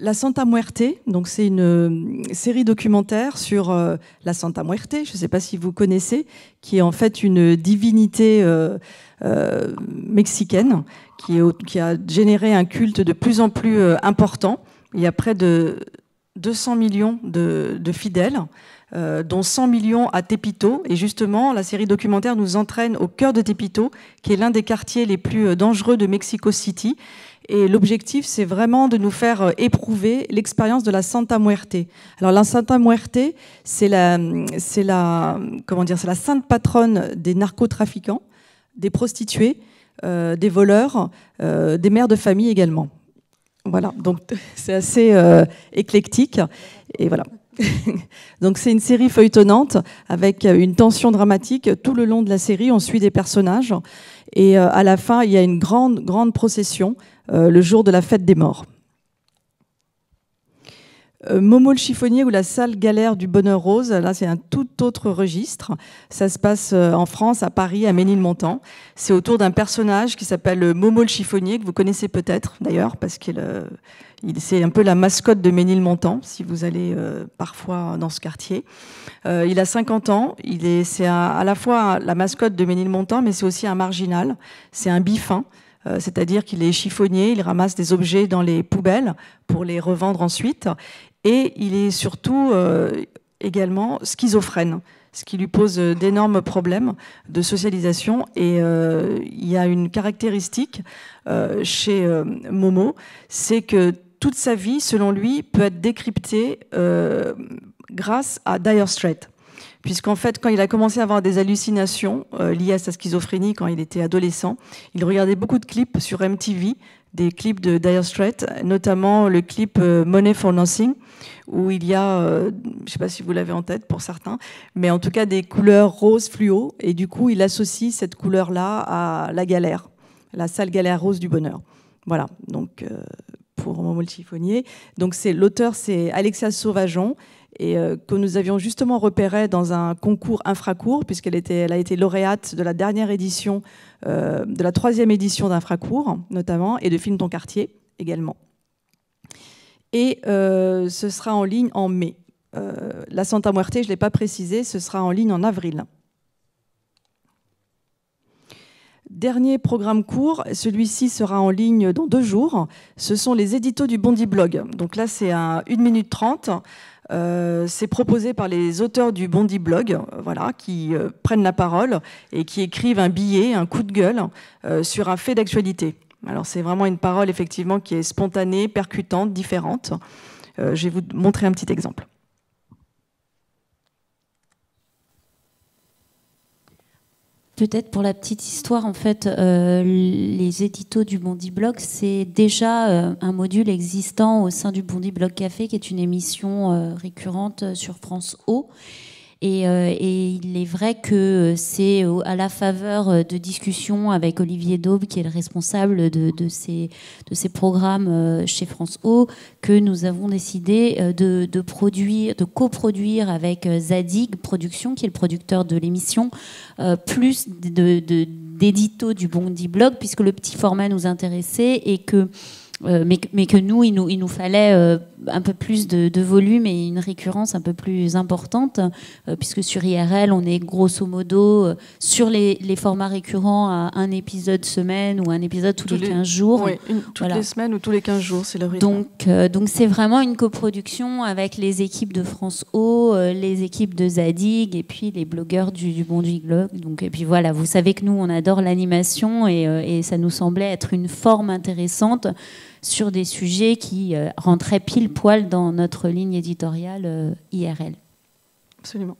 La Santa Muerte, donc c'est une série documentaire sur la Santa Muerte, je ne sais pas si vous connaissez, qui est en fait une divinité mexicaine qui a généré un culte de plus en plus important. Il y a près de 200 millions de fidèles, dont 100 millions à Tepito. Et justement, la série documentaire nous entraîne au cœur de Tepito, qui est l'un des quartiers les plus dangereux de Mexico City. Et l'objectif, c'est vraiment de nous faire éprouver l'expérience de la Santa Muerte. Alors, la Santa Muerte, c'est la sainte patronne des narcotrafiquants, des prostituées, des voleurs, des mères de famille également. Voilà, donc c'est assez éclectique. Et voilà. Donc c'est une série feuilletonnante avec une tension dramatique tout le long de la série. On suit des personnages et à la fin, il y a une grande procession le jour de la fête des morts. Momo le chiffonnier ou la sale galère du bonheur rose, là c'est un tout autre registre. Ça se passe en France, à Paris, à Ménilmontant. C'est autour d'un personnage qui s'appelle Momo le chiffonnier, que vous connaissez peut-être d'ailleurs, parce c'est un peu la mascotte de Ménilmontant, si vous allez parfois dans ce quartier. Il a 50 ans, c'est à la fois la mascotte de Ménilmontant, mais c'est aussi un marginal, c'est un bifin. C'est-à-dire qu'il est chiffonnier, il ramasse des objets dans les poubelles pour les revendre ensuite. Et il est surtout également schizophrène, ce qui lui pose d'énormes problèmes de socialisation. Et il y a une caractéristique chez Momo, c'est que toute sa vie, selon lui, peut être décryptée grâce à Dire Straits. Puisqu'en fait, quand il a commencé à avoir des hallucinations liées à sa schizophrénie quand il était adolescent, il regardait beaucoup de clips sur MTV, des clips de Dire Straits, notamment le clip Money for Nothing, où il y a, je ne sais pas si vous l'avez en tête pour certains, mais en tout cas des couleurs roses fluo, et du coup il associe cette couleur-là à la galère, la sale galère rose du bonheur. Voilà, donc pour Momo le chiffonnier. Donc l'auteur, c'est Alexia Sauvageon, et que nous avions justement repéré dans un concours infracourt, puisqu'elle a été lauréate de la dernière édition, de la 3e édition d'Infracourt, notamment, et de Film Ton Quartier également. Et ce sera en ligne en mai. La Santa Muerte, je ne l'ai pas précisé, ce sera en ligne en avril. Dernier programme court, celui-ci sera en ligne dans 2 jours. Ce sont les éditos du Bondi Blog. Donc là, c'est à 1 minute 30. C'est proposé par les auteurs du Bondi Blog, voilà, qui prennent la parole et qui écrivent un billet, un coup de gueule sur un fait d'actualité. Alors c'est vraiment une parole effectivement qui est spontanée, percutante, différente. Je vais vous montrer un petit exemple. Peut-être pour la petite histoire, en fait, les éditos du Bondi Blog, c'est déjà un module existant au sein du Bondi Blog Café, qui est une émission récurrente sur France O. Et il est vrai que c'est à la faveur de discussions avec Olivier Daube, qui est le responsable de ces programmes chez France O, que nous avons décidé de coproduire avec Zadig Productions, qui est le producteur de l'émission, plus d'éditos du Bondi Blog, puisque le petit format nous intéressait et que mais que nous, il nous fallait un peu plus de volume et une récurrence un peu plus importante, puisque sur IRL, on est grosso modo sur les formats récurrents à un épisode semaine ou un épisode tous les 15 jours. Oui, toutes les semaines ou tous les 15 jours, c'est le rythme. Donc c'est vraiment une coproduction avec les équipes de France O, les équipes de Zadig et puis les blogueurs du Bondi Blog. Et puis voilà, vous savez que nous, on adore l'animation et ça nous semblait être une forme intéressante sur des sujets qui rentraient pile poil dans notre ligne éditoriale IRL. Absolument.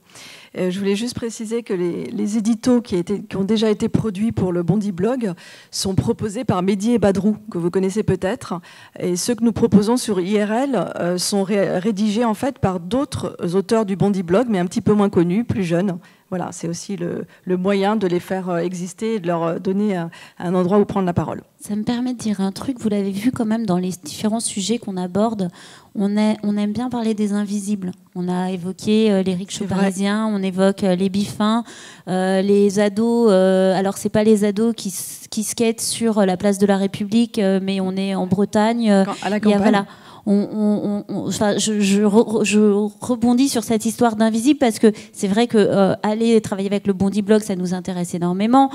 Je voulais juste préciser que les éditos qui ont déjà été produits pour le Bondi Blog sont proposés par Mehdi et Badrou, que vous connaissez peut-être. Et ceux que nous proposons sur IRL sont rédigés en fait par d'autres auteurs du Bondi Blog, mais un petit peu moins connus, plus jeunes. Voilà, c'est aussi le moyen de les faire exister et de leur donner un endroit où prendre la parole. Ça me permet de dire un truc, vous l'avez vu quand même dans les différents sujets qu'on aborde, on aime bien parler des invisibles. On a évoqué les rickshaws parisiens, on évoque les bifins, les ados, alors c'est pas les ados qui skatent sur la place de la République, mais on est en Bretagne. À la campagne. Voilà. je rebondis sur cette histoire d'Invisible parce que c'est vrai que aller travailler avec le Bondi Blog, ça nous intéresse énormément.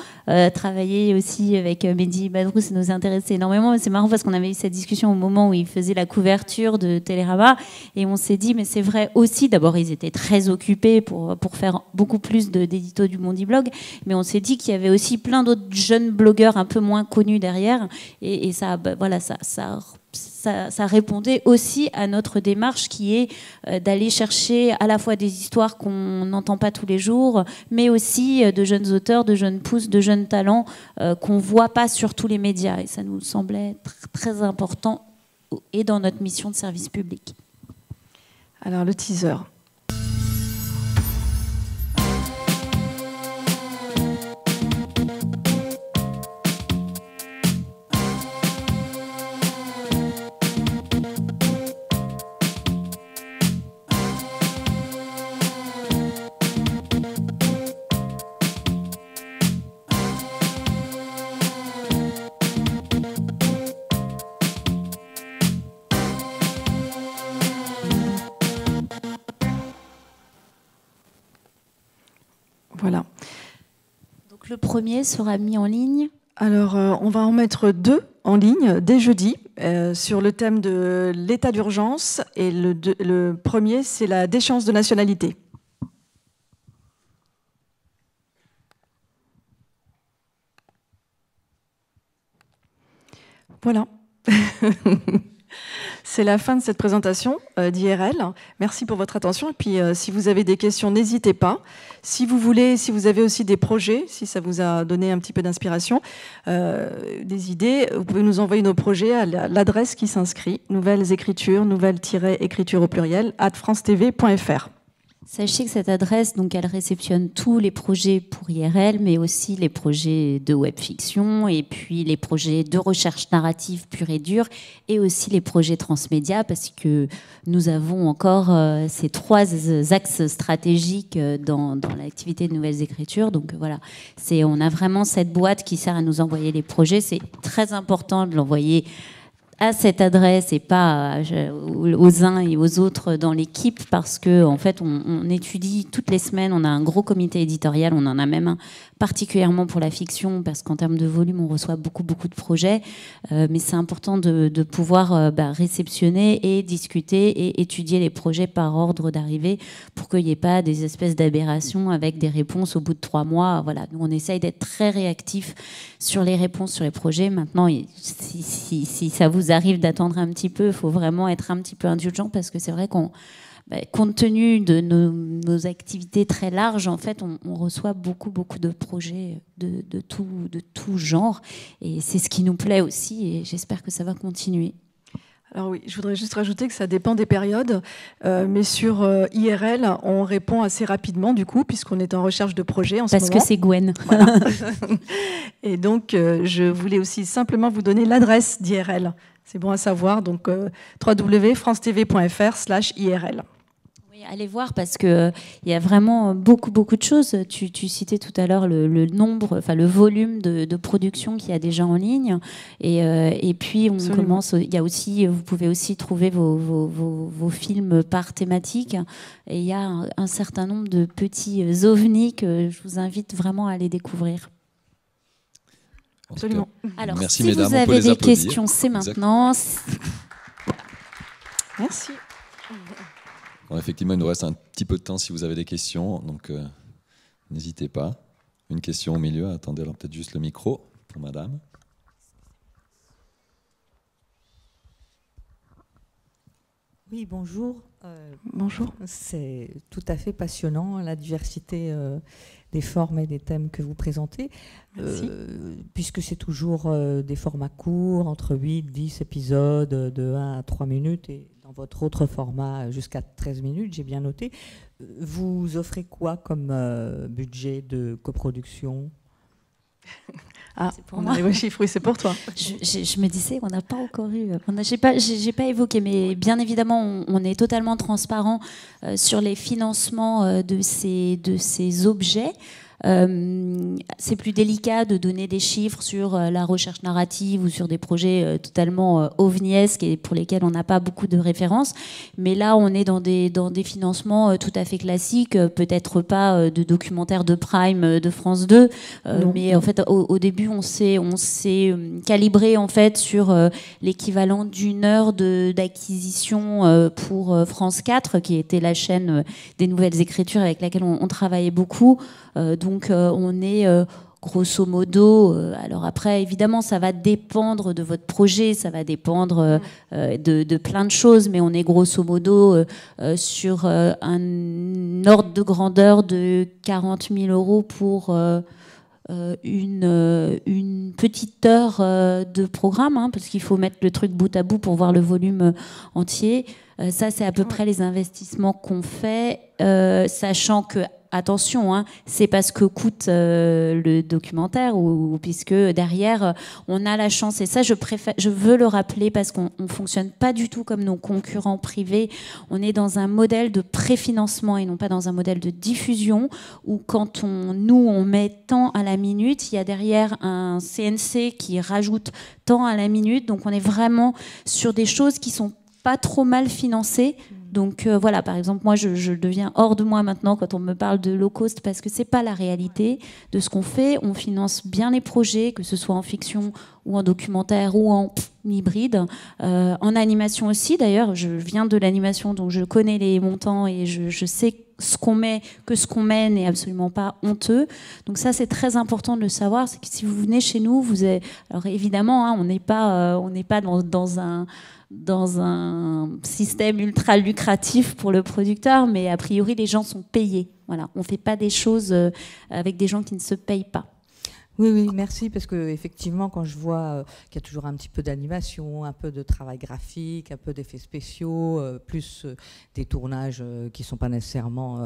Travailler aussi avec Mehdi Badrou, ça nous intéresse énormément. C'est marrant parce qu'on avait eu cette discussion au moment où il faisait la couverture de Télérama et on s'est dit, mais c'est vrai aussi, d'abord ils étaient très occupés pour faire beaucoup plus d'éditos du Bondi Blog, mais on s'est dit qu'il y avait aussi plein d'autres jeunes blogueurs un peu moins connus derrière et ça, voilà, ça répondait aussi à notre démarche qui est d'aller chercher à la fois des histoires qu'on n'entend pas tous les jours, mais aussi de jeunes auteurs, de jeunes pousses, de jeunes talents qu'on ne voit pas sur tous les médias. Et ça nous semblait très important et dans notre mission de service public. Alors le teaser. Voilà. Donc le premier sera mis en ligne. Alors, on va en mettre 2 en ligne dès jeudi sur le thème de l'état d'urgence. Et le premier, c'est la déchéance de nationalité. Voilà. C'est la fin de cette présentation d'IRL. Merci pour votre attention. Et puis, si vous avez des questions, n'hésitez pas. Si vous voulez, si vous avez aussi des projets, si ça vous a donné un petit peu d'inspiration, des idées, vous pouvez nous envoyer nos projets à l'adresse qui s'inscrit, nouvelles écritures, nouvelles-écriture au pluriel, @francetv.fr. Sachez que cette adresse, donc, elle réceptionne tous les projets pour IRL, mais aussi les projets de webfiction, et puis les projets de recherche narrative pure et dure, et aussi les projets transmédia, parce que nous avons encore ces 3 axes stratégiques dans l'activité de Nouvelles Écritures. Donc voilà, on a vraiment cette boîte qui sert à nous envoyer les projets. C'est très important de l'envoyer à cette adresse et pas aux uns et aux autres dans l'équipe, parce que en fait on étudie toutes les semaines, on a un gros comité éditorial, on en a même un particulièrement pour la fiction, parce qu'en termes de volume on reçoit beaucoup de projets, mais c'est important de pouvoir réceptionner et discuter et étudier les projets par ordre d'arrivée pour qu'il n'y ait pas des espèces d'aberrations avec des réponses au bout de 3 mois. Voilà, nous on essaye d'être très réactifs sur les réponses sur les projets. Maintenant, si ça vous arrive d'attendre un petit peu, il faut vraiment être un petit peu indulgent, parce que c'est vrai qu'on, compte tenu de nos activités très larges, en fait, on reçoit beaucoup de projets de tout genre, et c'est ce qui nous plaît aussi, et j'espère que ça va continuer. Alors oui, je voudrais juste rajouter que ça dépend des périodes, mais sur IRL, on répond assez rapidement du coup, puisqu'on est en recherche de projets en ce moment. Parce que c'est Gwen. Voilà. Et donc, je voulais aussi simplement vous donner l'adresse d'IRL. C'est bon à savoir, donc www.francetv.fr/IRL. Allez voir, parce que il y a vraiment beaucoup de choses. Tu citais tout à l'heure le nombre, enfin le volume de production qu'il y a déjà en ligne, et puis on commence. Il y a aussi, vous pouvez aussi trouver vos films par thématique, et il y a un certain nombre de petits ovnis que je vous invite vraiment à aller découvrir. Absolument. Alors, merci, si mesdames, vous avez des questions, c'est maintenant. Merci. Bon, effectivement, il nous reste un petit peu de temps si vous avez des questions, donc n'hésitez pas. Une question au milieu, attendez, alors peut-être juste le micro pour madame. Oui, bonjour. Bonjour. C'est tout à fait passionnant, la diversité des formes et des thèmes que vous présentez, puisque c'est toujours des formats courts, entre 8-10 épisodes de 1 à 3 minutes, et dans votre autre format jusqu'à 13 minutes, j'ai bien noté. Vous offrez quoi comme budget de coproduction ? Ah, on arrive au chiffre, oui, c'est pour toi. Je me disais, on n'a pas encore eu... J'ai pas évoqué, mais bien évidemment, on est totalement transparent sur les financements de ces objets. c'est plus délicat de donner des chiffres sur la recherche narrative ou sur des projets totalement ovniesques et pour lesquels on n'a pas beaucoup de références. Mais là, on est dans des financements tout à fait classiques, peut-être pas de documentaires de Prime, de France 2, mais en fait, au début, on s'est calibré en fait sur l'équivalent d'1 heure d'acquisition pour France 4, qui était la chaîne des nouvelles écritures avec laquelle on travaillait beaucoup. Donc on est grosso modo, alors après évidemment ça va dépendre de votre projet, ça va dépendre de plein de choses, mais on est grosso modo sur un ordre de grandeur de 40 000 € pour une petite heure de programme, parce qu'il faut mettre le truc bout à bout pour voir le volume entier. Ça, c'est à peu près les investissements qu'on fait, sachant que, attention, c'est pas ce que coûte le documentaire, ou puisque derrière, on a la chance, et ça, je veux le rappeler, parce qu'on ne fonctionne pas du tout comme nos concurrents privés. On est dans un modèle de préfinancement et non pas dans un modèle de diffusion, où quand on met tant à la minute, il y a derrière un CNC qui rajoute tant à la minute, donc on est vraiment sur des choses qui sont pas trop mal financé. Donc voilà, par exemple, moi je deviens hors de moi maintenant quand on me parle de low cost, parce que c'est pas la réalité de ce qu'on fait. On finance bien les projets, que ce soit en fiction ou en documentaire ou en hybride, en animation aussi. D'ailleurs, je viens de l'animation, donc je connais les montants et je sais ce qu'on met n'est absolument pas honteux. Donc ça, c'est très important de le savoir. C'est que si vous venez chez nous, alors évidemment, on n'est pas dans un système ultra lucratif pour le producteur, mais a priori, les gens sont payés. Voilà, on ne fait pas des choses avec des gens qui ne se payent pas. Oui, merci, parce que effectivement, quand je vois qu'il y a toujours un petit peu d'animation, un peu de travail graphique, un peu d'effets spéciaux, plus des tournages qui ne sont pas nécessairement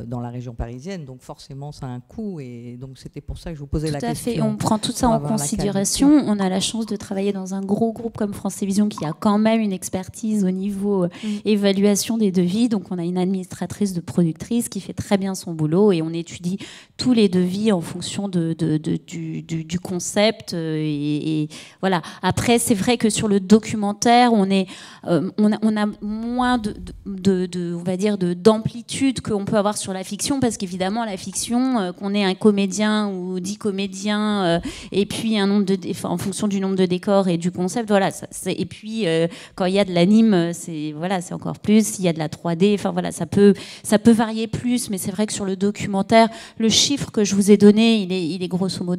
dans la région parisienne, donc forcément, ça a un coût, et donc c'était pour ça que je vous posais la question. Tout à fait, on prend tout ça en considération. On a la chance de travailler dans un gros groupe comme France Télévisions qui a quand même une expertise au niveau évaluation des devis, donc on a une administratrice de productrice qui fait très bien son boulot, et on étudie tous les devis en fonction du concept, et voilà. Après, c'est vrai que sur le documentaire, on a moins on va dire d'amplitude qu'on peut avoir sur la fiction, parce qu'évidemment la fiction, qu'on ait un comédien ou 10 comédiens, et puis un nombre en fonction du nombre de décors et du concept, voilà. Et puis quand il y a de l'anime, c'est encore plus. S'il y a de la 3D, enfin voilà, ça peut varier plus, mais c'est vrai que sur le documentaire, le chiffre que je vous ai donné, il est grosso modo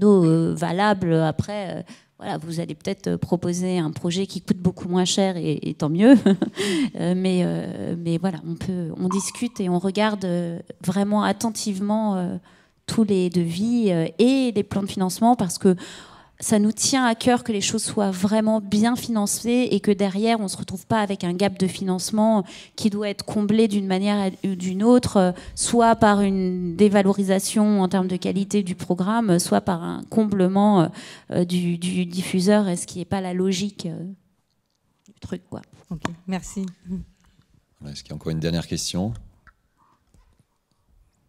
valable. Après, voilà, vous allez peut-être proposer un projet qui coûte beaucoup moins cher, et tant mieux. mais voilà, on discute et on regarde vraiment attentivement tous les devis et les plans de financement, parce que ça nous tient à cœur que les choses soient vraiment bien financées, et que derrière, on ne se retrouve pas avec un gap de financement qui doit être comblé d'une manière ou d'une autre, soit par une dévalorisation en termes de qualité du programme, soit par un comblement du diffuseur, ce qui n'est pas la logique du truc, quoi. Ok, merci. Est-ce qu'il y a encore une dernière question ?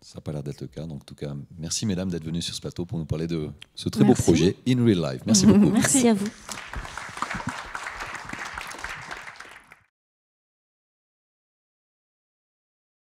Ça n'a pas l'air d'être le cas. Donc, en tout cas, merci mesdames d'être venues sur ce plateau pour nous parler de ce très beau projet In Real Life. Merci beaucoup. Merci à vous.